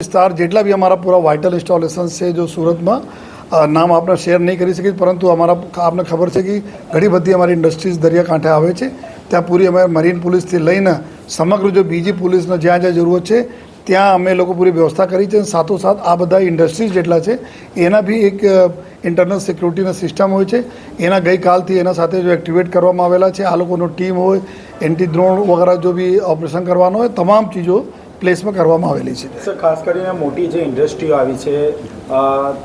વિસ્તાર જેટલા બી અમારા પૂરા વાઇટલ ઇન્સ્ટોલેશન્સ છે જો સુરતમાં નામ આપણે શેર નહીં કરી શકીએ, પરંતુ આપને ખબર છે કે ઘણી બધી અમારી ઇન્ડસ્ટ્રીઝ દરિયાકાંઠે આવે છે. ત્યાં પૂરી અમે મરીન પોલીસથી લઈને સમગ્ર જો બીજી પોલીસને જ્યાં જ્યાં જરૂરત છે ત્યાં અમે લોકો પૂરી વ્યવસ્થા કરી છે. સાથોસાથ આ બધા ઇન્ડસ્ટ્રીઝ જેટલા છે એના બી એક ઇન્ટરનલ સિક્યુરિટીના સિસ્ટમ હોય છે. એના ગઈકાલથી એના સાથે જો એક્ટિવેટ કરવામાં આવેલા છે. આ લોકોનો ટીમ હોય, એન્ટી ડ્રોન વગેરે જો બી ઓપરેશન કરવાનો હોય, તમામ ચીજો પ્લેસમાં કરવામાં આવેલી છે. સર, ખાસ કરીને મોટી જે ઇન્ડસ્ટ્રીઓ આવી છે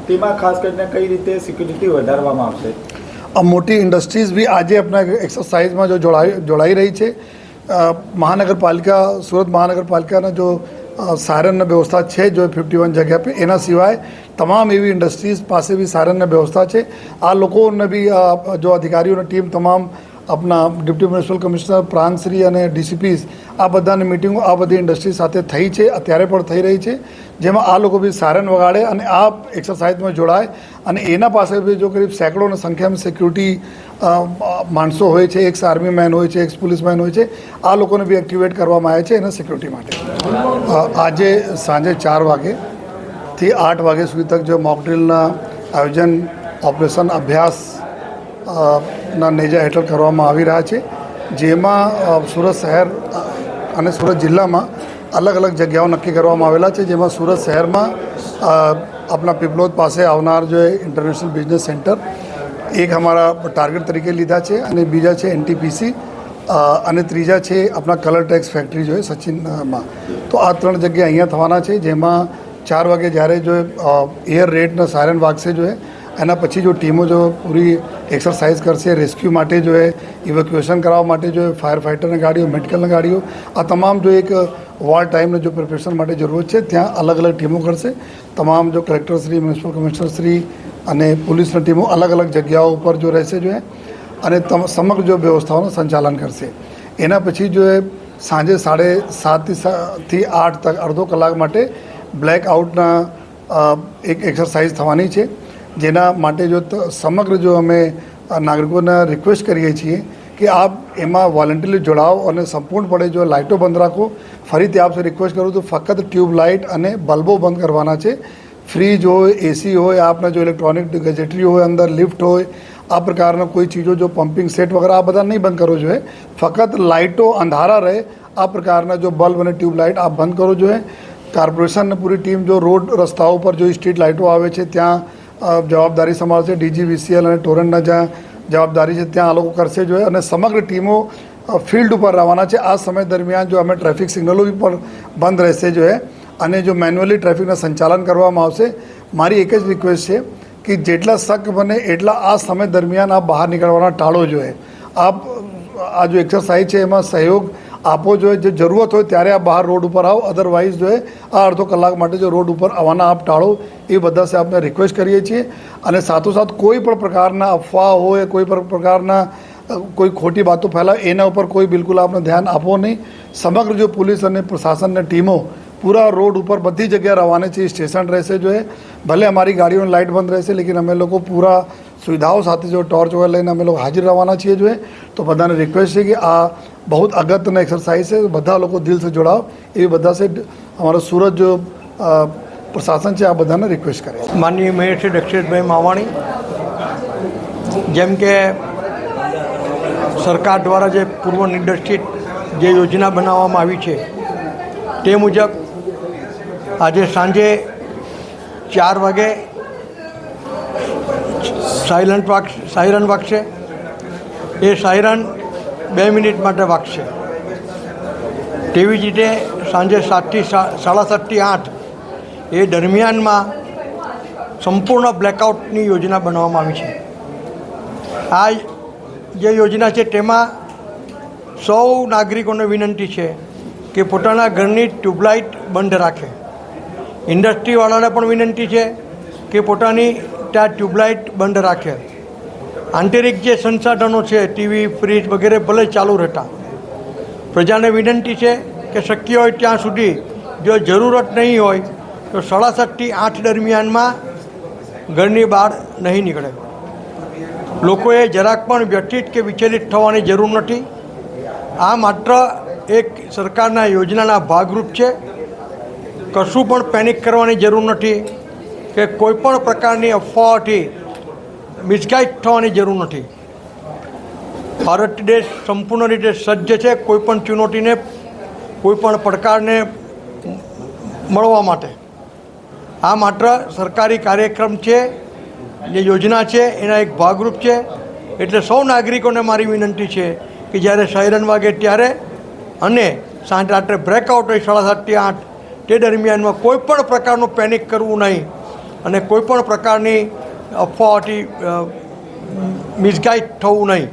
તેમાં ખાસ કરીને કઈ રીતે સિક્યુરિટી વધારવામાં આવશે? મોટી ઇન્ડસ્ટ્રીઝ બી આજે આપણા એક્સરસાઇઝમાં જો જોડાઈ રહી છે. મહાનગરપાલિકા સુરત મહાનગરપાલિકાના જો સાયરનની વ્યવસ્થા છે જો 51 જગ્યા પર, એના સિવાય તમામ એવી ઇન્ડસ્ટ્રીઝ પાસે બી સાયરનની વ્યવસ્થા છે. આ લોકોને બી જો અધિકારીઓની ટીમ તમામ આપણા ડિપ્ટી મ્યુનિસિપલ કમિશનર, પ્રાંતશ્રી અને ડીસીપીસ આ બધાની મિટિંગો આ બધી ઇન્ડસ્ટ્રી સાથે થઈ છે, અત્યારે પણ થઈ રહી છે, જેમાં આ લોકો બી સાયરન વગાડે અને આ એક્સરસાઇઝમાં જોડાય. અને એના પાસે બી જો કરીબ સેંકડોની સંખ્યામાં સિક્યુરિટી માણસો હોય છે, એક્સ આર્મી મેન હોય છે, એક્સ પોલીસ મેન હોય છે, આ લોકોને બી એક્ટિવેટ કરવામાં આવે છે એના સિક્યુરિટી માટે. આજે સાંજે 4 વાગ્યાથી 8 વાગ્યા સુધી તક જો મોકડ્રીલના આયોજન ઓપરેશન અભ્યાસ ના નેજા હેઠળ કરવામાં આવી રહ્યા છે, જેમાં સુરત શહેર અને સુરત જિલ્લામાં અલગ અલગ જગ્યાઓ નક્કી કરવામાં આવેલા છે. જેમાં સુરત શહેરમાં આપણા પીપલોદ પાસે આવનાર જો ઇન્ટરનેશનલ બિઝનેસ સેન્ટર એક અમારા ટાર્ગેટ તરીકે લીધા છે, અને બીજા છે એનટીપીસી અને ત્રીજા છે આપણા કલર ટેક્સ ફેક્ટરી જો સચિનમાં. તો આ 3 જગ્યા અહીંયા થવાના છે, જેમાં 4 વાગે જ્યારે જો એર રેડના સાયરન વાગશે જો એના પછી જો ટીમો જો પૂરી એક્સરસાઇઝ કરશે રેસ્ક્યુ માટે જો ઇવેક્યુએશન કરવા માટે જો ફાયર ફાઇટરની ગાડીઓ, મેડિકલની ગાડીઓ, આ તમામ જો એક વોર ટાઈમને જો પ્રિપરેશન માટે જરૂરત છે ત્યાં અલગ અલગ ટીમો કરશે. તમામ જો કલેક્ટરશ્રી, મ્યુનિસિપલ કમિશનરશ્રી અને પોલીસની ટીમો અલગ અલગ જગ્યાઓ ઉપર જો રહેશે જો અને સમગ્ર જો વ્યવસ્થાઓનું સંચાલન કરશે. એના પછી જો સાંજે 7:30થી 8 તક અડધો કલાક માટે બ્લેકઆઉટના એક એક્સરસાઇઝ થવાની છે, જેના માટે જો સમગ્ર જો અમે નાગરિકોને રિક્વેસ્ટ કરીએ છીએ કે આપ એમાં વોલન્ટરીલી જોડાઓ અને સંપૂર્ણપણે જો લાઇટો બંધ રાખો. ફરીથી આપસે રિક્વેસ્ટ કરું તો ફક્ત ટ્યુબ લાઇટ અને બલ્બો બંધ કરવાના છે. ફ્રીજ હોય, એસી હોય, આપના જો ઇલેક્ટ્રોનિક ગેજેટરી હોય, અંદર લિફ્ટ હોય, આ પ્રકારના કોઈ ચીજો જો પમ્પિંગ સેટ વગેરે આ બધા નહીં બંધ કરવો જોઈએ. ફક્ત લાઇટો અંધારા રહે આ પ્રકારના જો બલ્બ અને ટ્યુબ લાઇટ આપ બંધ કરવો જોઈએ. કોર્પોરેશનની પૂરી ટીમ જો રોડ રસ્તાઓ પર જો સ્ટ્રીટ લાઇટો આવે છે ત્યાં જવાબદારી સંભાળશે. DGVCL અને ટોરન્ટના જ્યાં જવાબદારી છે ત્યાં આ લોકો કરશે જોઈએ. અને સમગ્ર ટીમો ફિલ્ડ ઉપર રહેવાના છે. આ સમય દરમિયાન જો અમે ટ્રાફિક સિગ્નલો પણ બંધ રહેશે જોઈએ અને જો મેન્યુઅલી ટ્રાફિકના સંચાલન કરવામાં આવશે. મારી એક જ રિક્વેસ્ટ છે કે જેટલા શક બને એટલા આ સમય દરમિયાન આપ બહાર નીકળવાના ટાળો જોઈએ. આપ આ જો એક્સરસાઇઝ છે એમાં સહયોગ આપો જોઈએ. જે જરૂરત હોય ત્યારે આપ બહાર રોડ ઉપર આવો, અધરવાઇઝ જોઈએ આ અડધો કલાક માટે જો રોડ ઉપર આવવાના આપ ટાળો, એ બધા સે આપણે રિક્વેસ્ટ કરીએ છીએ. અને સાથોસાથ કોઈ પણ પ્રકારના અફવા હોય, કોઈ પણ પ્રકારના કોઈ ખોટી વાતો ફેલાવે એના ઉપર કોઈ બિલકુલ આપણે ધ્યાન આપો નહીં. સમગ્ર જો પોલીસ અને પ્રશાસનની ટીમો પૂરા રોડ ઉપર બધી જગ્યાએ રવાના છે. સ્ટેશન રહેશે જોઈએ, ભલે અમારી ગાડીઓની લાઇટ બંધ રહેશે, લેકિન અમે લોકો પૂરા સુવિધાઓ સાથે જો ટોર્ચ વગેરે લઈને અમે લોકો હાજર રહેવાના છીએ જોઈએ. તો બધાને રિક્વેસ્ટ છે કે આ બહુ અગત્યનો એક્સરસાઇઝ છે, બધા લોકો દિલથી જોડાઓ એવી બધા છે અમારો સુરત જો પ્રશાસન છે આ બધાને રિક્વેસ્ટ કરે. માનનીય મેયર શ્રી દક્ષેશભાઈ માવાણી, જેમ કે સરકાર દ્વારા જે પૂર્વ નિર્દેશિત જે યોજના બનાવવામાં આવી છે તે મુજબ આજે સાંજે 4 વાગે સાયરન વાગશે. એ સાયરન 2 મિનિટ માટે વાગશે. તેવી જ રીતે સાંજે 7:30થી 8 એ દરમિયાનમાં સંપૂર્ણ બ્લેકઆઉટની યોજના બનાવવામાં આવી છે. આ જે યોજના છે તેમાં સૌ નાગરિકોને વિનંતી છે કે પોતાના ઘરની ટ્યુબલાઇટ બંધ રાખે. ઇન્ડસ્ટ્રીવાળાને પણ વિનંતી છે કે પોતાની ત્યાં ટ્યુબલાઇટ બંધ રાખે. આંતરિક જે સંસાધનો છે ટીવી, ફ્રીજ વગેરે ભલે ચાલુ રહેતા. પ્રજાને વિનંતી છે કે શક્ય હોય ત્યાં સુધી જો જરૂરત નહીં હોય તો 7:30થી 8 દરમિયાનમાં ઘરની બહાર નહીં નીકળે. લોકોએ જરાક પણ વ્યથિત કે વિચલિત થવાની જરૂર નથી. આ માત્ર એક સરકારના યોજનાના ભાગરૂપ છે. કશું પણ પેનિક કરવાની જરૂર નથી કે કોઈ પણ પ્રકારની અફવાઓથી મિસગાઈડ થવાની જરૂર નથી. ભારત દેશ સંપૂર્ણ રીતે સજ્જ છે કોઈપણ ચુનૌતીને, કોઈપણ પડકારને મળવા માટે. આ માત્ર સરકારી કાર્યક્રમ છે, જે યોજના છે એના એક ભાગરૂપ છે. એટલે સૌ નાગરિકોને મારી વિનંતી છે કે જ્યારે સાયરન વાગે ત્યારે અને સાંજ રાત્રે બ્રેકઆઉટ હોય 7:30 થી 8 તે દરમિયાનમાં કોઈ પણ પ્રકારનું પેનિક કરવું નહીં અને કોઈ પણ પ્રકારની અફવાઓથી મિસગાઈડ થવું નહીં.